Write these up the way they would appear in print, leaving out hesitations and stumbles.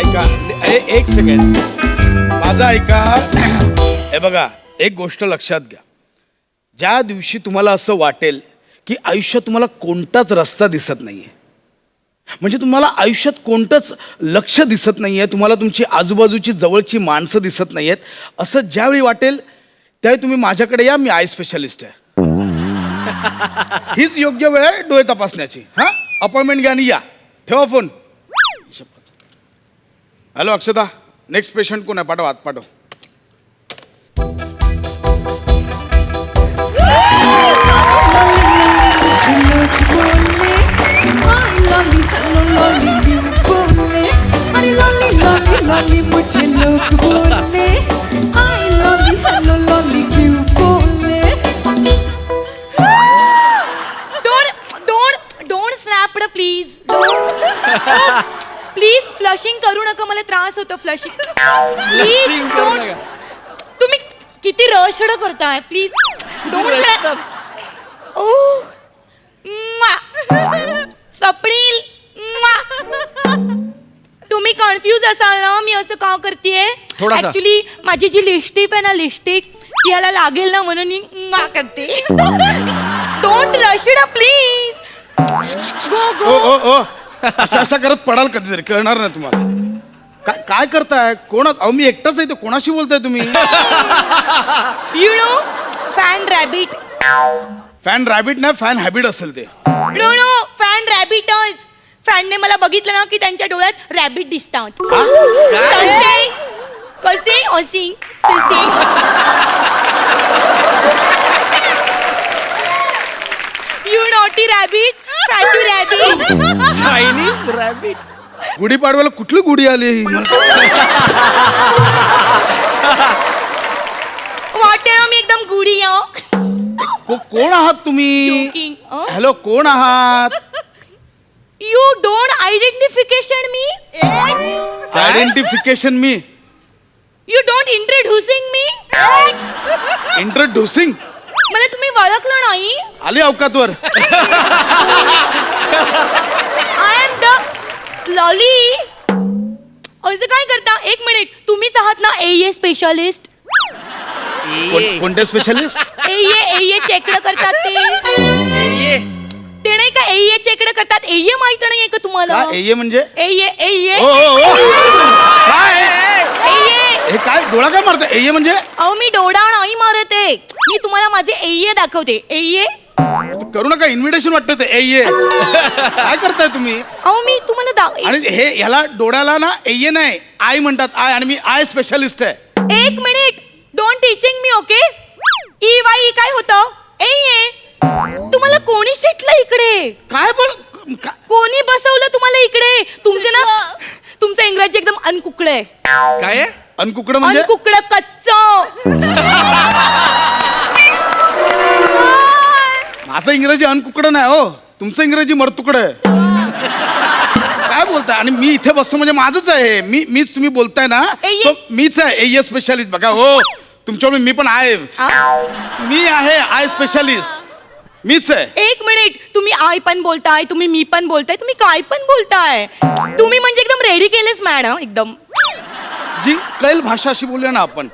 ऐका एक सेकंड माझा ऐका. हे बघा एक गोष्ट लक्षात घ्या. ज्या दिवशी तुम्हाला असं वाटेल की आयुष्यात तुम्हाला कोणताच रस्ता दिसत नाहीये, म्हणजे तुम्हाला आयुष्यात कोणतंच लक्ष दिसत नाहीये, तुम्हाला तुमची आजूबाजूची जवळची माणसं दिसत नाहीयेत, असं ज्यावेळी वाटेल त्यावेळी तुम्ही माझ्याकडे या. मी आय स्पेशालिस्ट आहे. हीच योग्य वेळ आहे डोळे तपासण्याची. हा, अपॉइंटमेंट घ्या आणि या. ठेवा फोन. हॅलो अक्षता, नेक्स्ट पेशंट कोण आहे? पाठव, आत पाठव. Don't snap please. Please flushing करू नका, मला त्रास होतो फ्लशिंग. प्लीज तुम्ही किती रशड करताय. Please don't. स्वप्नील तुम्ही कन्फ्यूज असाल ना मी असं का करतेय. ऍक्च्युली माझी जी लिपस्टिक आहे ना, लिपस्टिक ती याला लागेल ना म्हणून मी करते. Don't rush it please. अशा करत पडाल कधीतरी, कळणार नाही तुम्हाला. काय करताय? कोण? अहो मी एकटाच आहे. कोणाशी बोलताय तुम्ही? You know fan rabbit. Fan rabbit नाही, फॅन हॅबिट असेल ते. नो नो फॅन रॅबिटच. फॅनने मला बघितलं ना की त्यांच्या डोळ्यात रॅबिट दिसतात. कसे कसे असे you naughty rabbit. Fatty rabbit. Chinese rabbit. गुढीपाडव्याला कुठली गुढी आली? वाटते ना मी एकदम गुढी. कोण आहात तुम्ही? हॅलो, कोण आहात? You don't identification me. Identification me. You don't introducing me. Introducing. मला तुम्ही ओळखलं नाही. आली अवकातवर. I am the lolly. असं काय करता? एक मिनिट, तुम्हीच आहात ना एए स्पेशालिस्ट? कोणते स्पेशालिस्ट? एए चेकडं करतात ते नाही का? एए चेकडं करतात. एए माहित नाहीये का तुम्हाला? एए म्हणजे? एए हे काय डोळा काय मारत? एए म्हणजे? अहो मी डोळा नाही मारत आहे. मी तुम्हाला माझे एए दाखवते. एए करू नका, इन्व्हिटेशन वाटतं ते. एए काय करताय तुम्ही? अहो मी तुम्हाला आणि हे ह्याला डोळ्याला ना एए नाही, आय म्हणतात. आय. आणि मी आय स्पेशालिस्ट आहे. एक minute, don't teaching me. Okay. E Y काय होतं? एए. तुम्हाला कोणी शेटलं इकडे? काय बोल? कोणी बसवलं तुम्हाला इकडे? तुमचे ना, तुमचं इंग्रजी एकदम अनकुकड आहे. काय? अनकुकड म्हणजे? अनकुकड कच्च. माझं इंग्रजी अनकुकड नाही हो, तुमचं इंग्रजी मरतुकड आहे. काय बोलताय? आणि मी इथे बसतो म्हणजे माझंच आहे. मीच तुम्ही बोलताय ना, तो मीच आहे एए स्पेशालिस्ट. बघा हो, तुमच्यावर मी पण आहे. मी आहे आय स्पेशालिस्ट. मीच आहे. एक मिनिट, तुम्ही आय पण बोलताय, तुम्ही मी पण बोलताय, तुम्ही काय पण बोलताय. तुम्ही म्हणजे एकदम रेडी केलेच मॅडम. एकदम जी कैल भाषा अशी बोलूया ना आपण.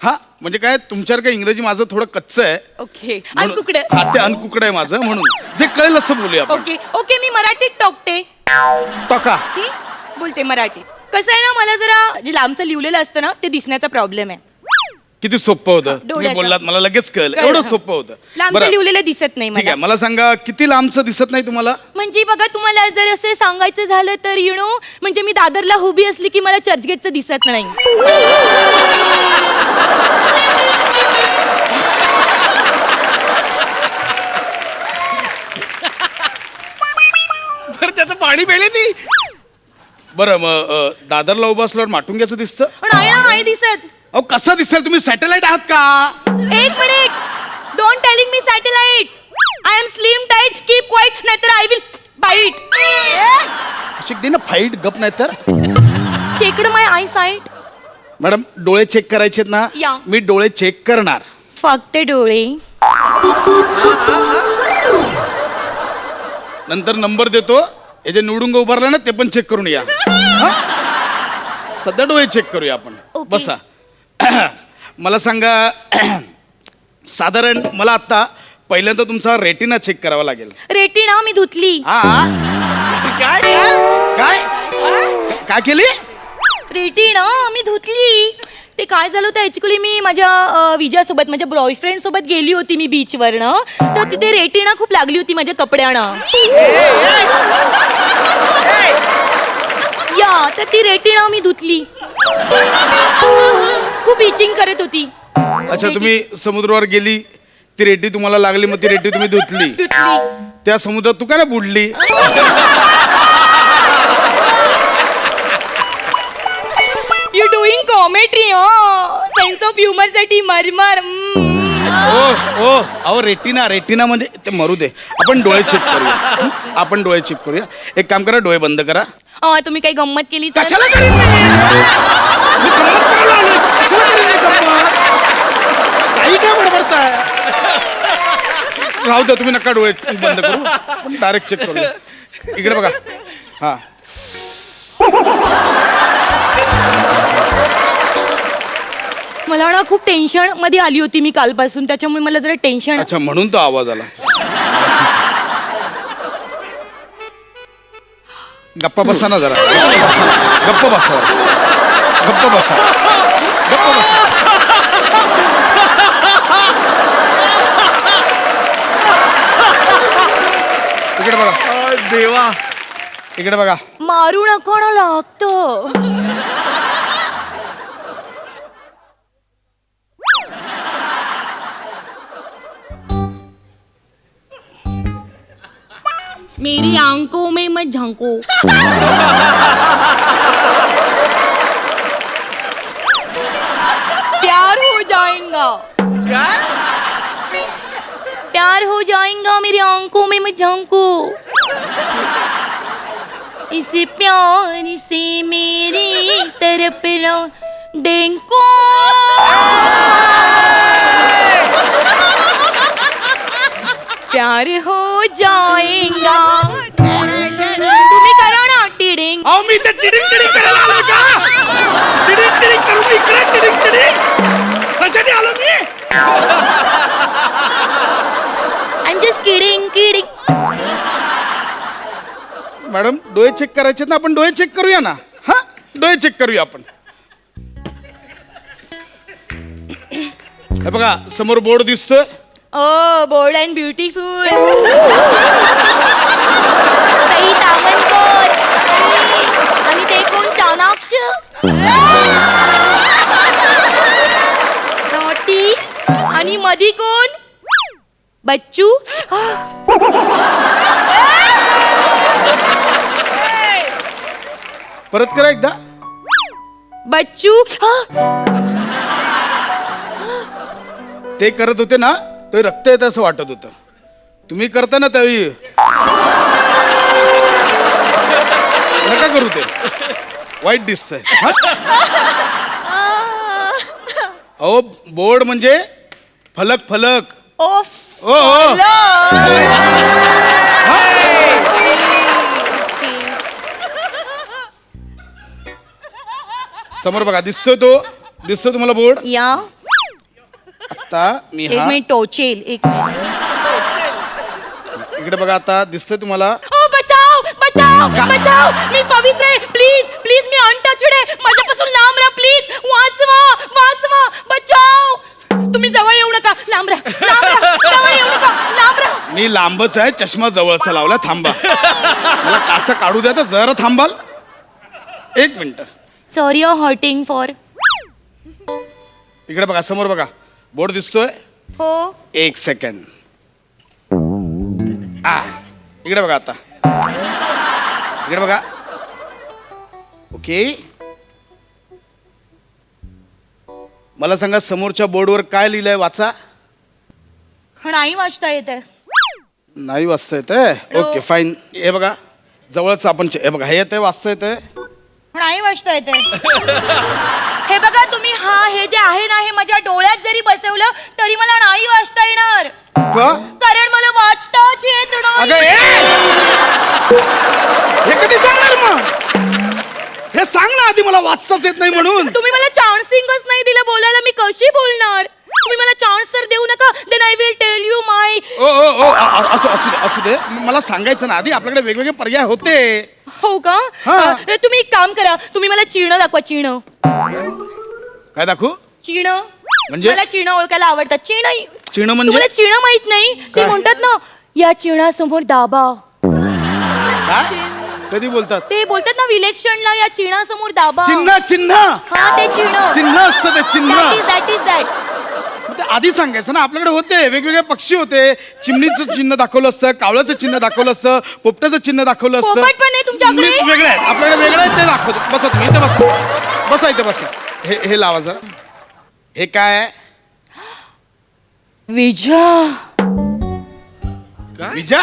हा म्हणजे काय, तुमच्यावर काय इंग्रजी माझं थोडं कच्च आहे. ओके. अनकुकड. हा, ते अनकुकड आहे माझं, म्हणून जे कळेल असं बोलूया आपण. Okay okay. मी मराठीत टोकते. टोका. बोलते मराठीत. कसं आहे ना, मला जरा जे लांबचं लिहिलेलं असतं ना ते दिसण्याचा प्रॉब्लेम आहे. किती सोपं होतं तुम्ही बोललात, मला लगेच कळलं. एवढं सोपं होतं. लांबचं लिहिलेलं दिसत नाही ठीक आहे, मला. मला सांगा किती लांबचं दिसत नाही तुम्हाला? म्हणजे बघा, तुम्हाला जर असं सांगायचं झालं तर यु नो, म्हणजे मी दादरला उभी असली की मला चर्चगेटचं दिसत नाही. बरं त्याचं पाणी पेले नाही. बरं मग दादरला उभं असल्यावर माटुंग्याचं दिसतं? नाही ना, नाही दिसत. अहो कसं दिसेल? तुम्ही सॅटेलाइट आहात का? एक minute, don't telling me satellite. I am slim tight. Keep quiet, नाहीतर आय विल बाईट. अशी दे ना फाईट, गप नाही तर. Checked my eye sight. Madam डोळे चेक करायचेत ना? या. मी डोळे चेक करणार. फक्त डोळे. नंतर नंबर देतो, हे जे निवडून उभारला ना ते पण चेक करून या. सध्या डोळे चेक करूया आपण. Okay. बसा. मला सांगा साधारण मला आता पहिल्यांदा तुमचा रेटिना चेक करावा लागेल. रेटिना मी धुतली. हा काय काय काय केली? रेटिना मी धुतली. ते काय झालं होतं ऍक्च्युली मी माझ्या विजयासोबत माझ्या बॉयफ्रेंड सोबत गेली होती मी बीचवरनं. तर तिथे रेटिना खूप लागली होती माझ्या कपड्यानं. या तर ती रेटिना मी धुतली. खूप इचिंग करत होती. अच्छा, तुम्ही समुद्रावर गेली, ती रेटी तुम्हाला लागली, मग ती रेटी तुम्ही धुतली. त्या समुद्रात तू काय ना बुडली? You doing comedy sense of humour साठी मरमर. ओ ओ अहो रेटिना म्हणजे ते मरू दे. आपण डोळे चेक करूया. आपण डोळे चेक करूया. एक काम करा, डोळे बंद करा. तुम्ही काही गंमत केली तर? कशाला करीन मी? मी गंमत करायला आलोय. कशाला करीन मी गंमत? काही काय बडबडताय? राहू द्या, तुम्ही नका डोळे बंद करू. आपण डायरेक्ट चेक करूया. इकडे बघा. हा मला ना खूप टेन्शन मध्ये आली होती मी कालपासून, त्याच्यामुळे मला जरा टेन्शन. अच्छा, म्हणून तो आवाज आला. गप्पा बसा ना जरा. गप्प बसा. गप्प बसा. गप्प बसा. इकडे बघा. देवा. इकडे बघा. मारू नको ना, लागतं. मेरी आंखों में मत झांको. प्यार हो जाएगा. प्यार हो जाएगा, मेरी आंखों में मत झांको. इस प्यार से मेरी तरफ लो देखो. प्यार हो जाएगा. तुम्ही करा ना टिडिंग. अहो, मी ते टिडिंग टिडिंग करायला आलोय का? टिडिंग टिडिंग करू मी इकडे. टिडिंग टिडिंग कशासाठी आलो मी? I am just kidding. Madam, डोळे चेक करायचे ना, आपण डोळे चेक करूया ना. हा, डोळे चेक करूया आपण. हे बघा, समोर बोर्ड दिसतोय. Oh, bold and beautiful. Sai Tamankar. आणि ते कोण, चाणाक्ष? नॉटी. आणि मधी कोण, बच्चू. परत करा एकदा. बच्चू. ते करत होते ना, ते रक्त येत असं वाटत होतं. तुम्ही करता ना त्यावेळी नका करू, ते वाईट दिसतंय. अहो, बोर्ड म्हणजे फलक. फलक. ओफ. ओ हो. समोर बघा, दिसतोय तुम्हाला बोर्ड. या आता मी एक हा मिनिट टोचेल. एक मिनिट. इकडे बघा, आता दिसतोय तुम्हाला. बचाव बचाव बचाव. मी पवित्र आहे. प्लीज प्लीज, मी अनटचड आहे. माझ्यापासून लांब राहा प्लीज. वाचवा. बचाव. तुम्ही जवळ येऊ नका. लांब राहा. जवळ येऊ नका. लांब राहा. मी लांबच आहे, चष्मा जवळचा लावला. थांबा, मला काचा काढू द्या तर जरा थांबाल. एक minute. Sorry you hurting for. इकडे बघा, समोर बघा, बोर्ड दिसतोय. हो. एक सेकंड. इकडे बघा आता. इकडे बघा. ओके, मला सांगा, समोरच्या बोर्डवर काय लिहिलंय, वाचा. नाही वाचता येते. नाही वाचता येतंय. Okay, fine. हे बघा, जवळच आपण हे बघा, हे येतंय, वाचता येतंय. नाही वाचता येते. हे बघा तुम्ही, हे जे आहे ना, हे माझ्या डोळ्यात जरी बसवलं तरी मला नाही वाचता येणार. का? कारण मला वाचताच येत अगं, नाही. हे कधी सांगणार मग? हे सांग ना आधी मला वाचताच येत नाही म्हणून. तुम्ही मला चान्सिंगच नाही दिलं बोलायला, मी कशी बोलणार? तुम्ही मला चान्स तर देऊ नका. Then I will tell you my. ओ ओ ओ असू दे मला सांगायचं ना आधी. आपल्याकडे वेगवेगळे पर्याय होते. हो का? हा. तुम्ही एक काम करा, तुम्ही मला चिणं दाखवा. चिणं काय दाखवू? चिणं म्हणजे? मला चिणं ओळखायला आवडतात. चिणं चिणं म्हणजे? तुम्हाला चिणं माहित नाही? ते काय? म्हणतात ना, या चिणासमोर दाबा. काय? कधी बोलतात? ते बोलतात ना विलेक्षणला, या चिणासमोर दाबा. चिन्ह चिन्ह हा ते चिणं. चिन्ह असतं ते चिन्ह. That is that. ते आधी सांगायचं ना. आपल्याकडे होते वेगवेगळे पक्षी होते. चिमणीचं चिन्ह दाखवलं असतं, कावळ्याचं चिन्ह दाखवलं असतं, पोपटाचं चिन्ह दाखवलं असतं. पोपट पण आहे तुमच्याकडे? वेगळे आहेत आपल्याकडे. वेगळं आहे ते दाखवतो. बसा तुम्ही इथे बसा इथे बसा. हे लावा जरा. हे काय आहे? विजा. विजा?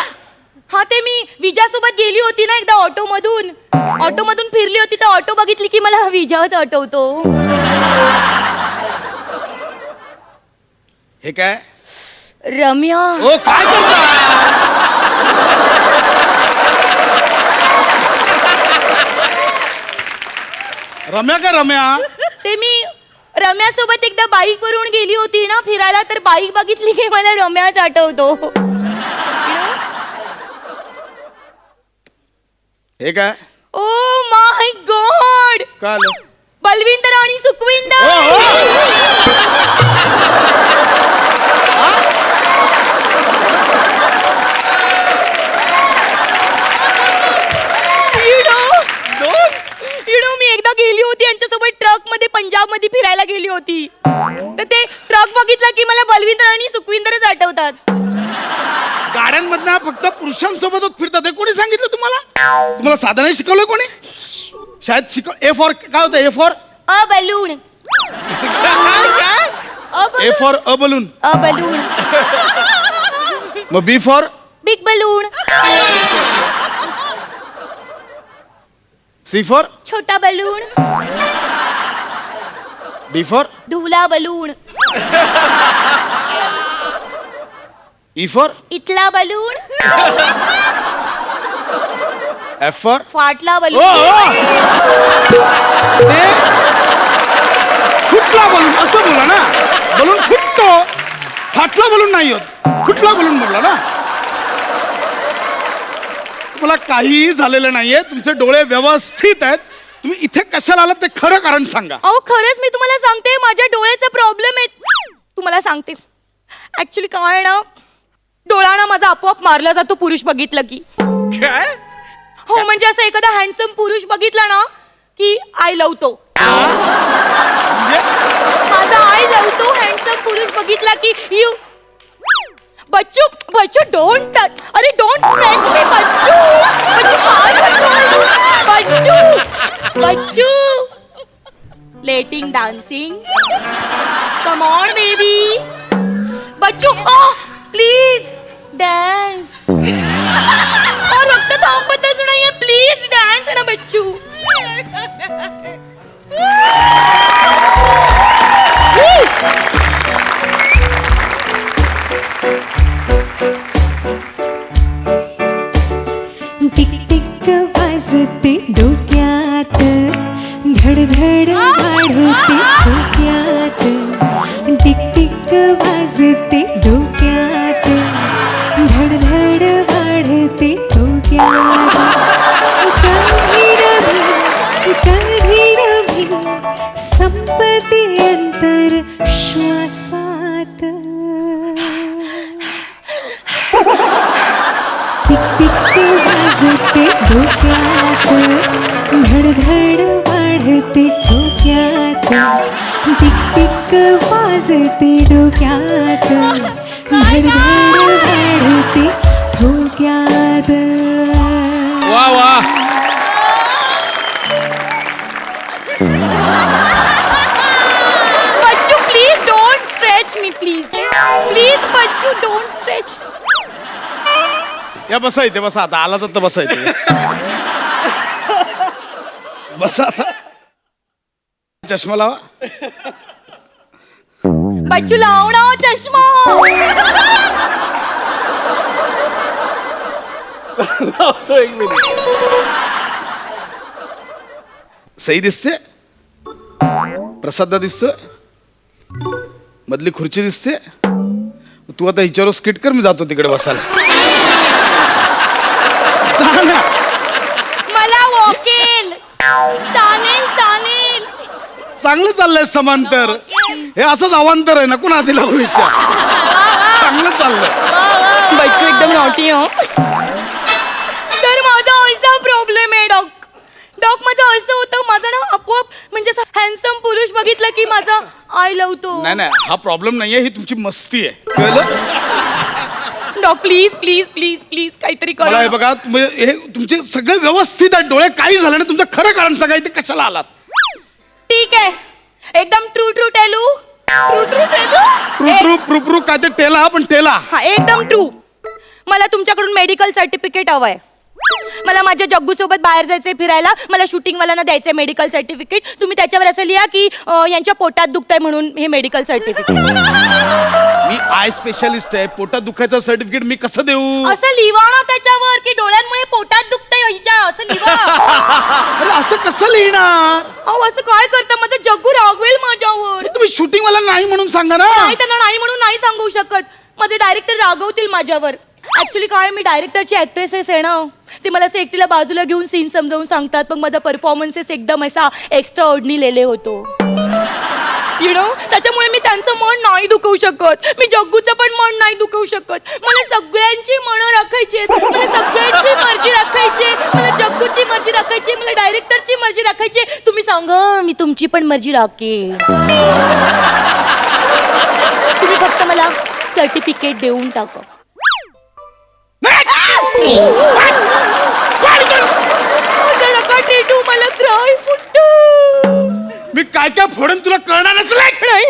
हा ते मी विजासोबत गेली होती ना एकदा ऑटो मधून फिरली होती, तर ऑटो बघितली की मला विजाच आठवतो. हे काय? रम्या. ओ काय करता? रम्या का रम्या? ते मी रम्यासोबत एकदा बाईक वरून गेली होती ना फिरायला, तर बाईक बघितली की मला रम्याच आठवतो. हे काय? Oh my God. काय आलं? बलविंदर आणि सुखविंदर. मी एकदा गेली होती यांच्यासोबत ट्रक मध्ये पंजाब मध्ये फिरायला गेली होती, तर ते ट्रक बघितला की मला बलविंदर आणि सुखविंदरच आठवतात. गाड्यांमधनं फक्त पुरुषांसोबतच फिरतात हे कोणी सांगितलं तुम्हाला साधं नाही शिकवलं कोणी? शाळेत ए फॉर काय होतं? A for a balloon. A for a balloon. A balloon. मग B for big balloon. C for छोटा बलून. डी फॉर धुला बलून. ई फॉर इथला बलून. एफ फॉर फाटला ओ बलून. ते फुटला बलून असं बोला ना. बलून फुटतो, फाटला बलून नाही होत. फुटला बलून बोलला ना. तुम्हाला काहीही झालेलं नाहीये. तुमचे डोळे व्यवस्थित आहेत. तुम्ही इथे कशाला आलात ते खरं कारण सांगा. अहो खरंच मी तुम्हाला सांगते, माझ्या डोळ्याचा प्रॉब्लेम आहे. तुम्हाला सांगते ऍक्च्युली काय ना, डोळा ना माझा आपोआप मारला जातो पुरुष बघितलं की. काय? हो म्हणजे असं एखादा हँडसम पुरुष बघितला ना की आय लवतो. म्हणजे माझा आय लवतो हँडसम पुरुष बघितला की you. Bachchu Bachchu don't touch. अरे don't scratch me Bachchu. Bachchu काय करतोय? Bachchu Bachchu letting dancing. Come on baby. Bachchu please dance. रक्त थांबतच नाहीये. प्लीज डान्स ना बच्चू. टिक टिक वाजते डोक्यात, धडधड वाढते डोक्यात. टिक टिक वाजते डोक्यात, धडधड वाढते डोक्यात. कधी रवी संपते अंतर श्वासात. टिक टिक वाजते डोक्यात, धडधड वाढते डोक्यात. टिक टिक वाजते डोक्यात, धडधड वाढते डोक्यात. वा वा. Bachchu please don't stretch me please. Please Bachchu don't stretch. या बसा इथे बसा. आता आला तर बसा इथे. बसा आता. चष्मा लावा. बच्चू लाव ना चष्मा. एक मिनिट. सई दिसते, प्रसादा दिसतोय, मधली खुर्ची दिसते. तू आता हिच्यावर स्किट कर, मी जातो तिकडे बसायला. जा ना. मला वॉकेल चालेल चालेल. चांगलं चाललंय समांतर. हे असंच अवांतर आहे, नको ना तिला विचार. चांगलं चाललंय. बच्चू एकदम नॉटी हो. तर माझा असा प्रॉब्लेम आहे डॉक माझं असं होतं, माझं ना आपोआप म्हणजे हॅन्डसम पुरुष बघितलं की माझा आय लवतो. नाही, हा प्रॉब्लेम नाहीये, ही तुमची मस्ती आहे, कळलं? Doc please please please please काहीतरी मला करा. हे बघा, हे तुमचे सगळे व्यवस्थित आहेत, डोळे काही झालं ना, तुमचं खरं कारण सांगा, इथे कशाला आलात? ठीक आहे, एकदम ट्रू ट्रू टेलू. प्रू काय ते टेला, पण टेला. हा एकदम ट्रू. मला तुमच्याकडून मेडिकल सर्टिफिकेट हवंय. मला माझ्या जग्गू सोबत बाहेर जायचंय फिरायला. मला शूटिंग वाल्यांना द्यायचंय मेडिकल सर्टिफिकेट. तुम्ही त्याच्यावर असं लिहा की यांच्या पोटात दुखतंय म्हणून हे medical certificate. Me I specialist आहे, पोटात दुखायचं सर्टिफिकेट मी कसं देऊ? असं लिहा ना त्याच्यावर की डोळ्यांमुळे पोटात दुखतंय हिच्या, असं लिहा. अरे असं कसं लिहिणार? अहो असं काय करता, माझं जग्गू रागवेल माझ्यावर. तुम्ही शूटिंग वाला नाही म्हणून सांगा ना. नाही, त्यांना नाही म्हणून नाही सांगू शकत. माझे डायरेक्टर रागवतील माझ्यावर. ऍक्च्युली काय, मी डायरेक्टरची ऍक्ट्रेसेस आहे ना, ते मला असं एकटीला बाजूला घेऊन सीन समजावून सांगतात. मग माझा परफॉर्मन्सेस एकदम असा एक्स्ट्रा ऑर्डनी लेले होतो, यु नो. त्याच्यामुळे मी त्यांचं मन नाही दुखवू शकत, मी जग्गूचं पण मन नाही दुखवू शकत. मला सगळ्यांची मनं राखायची आहेत, मला सगळ्यांची मर्जी राखायची, मला जग्गूची मर्जी राखायची, मला डायरेक्टरची मर्जी राखायची. तुम्ही सांगा, मी तुमची पण मर्जी राखेन. तुम्ही फक्त मला सर्टिफिकेट देऊन टाका. मी काय काय फोडून तुला कळणारच नाही.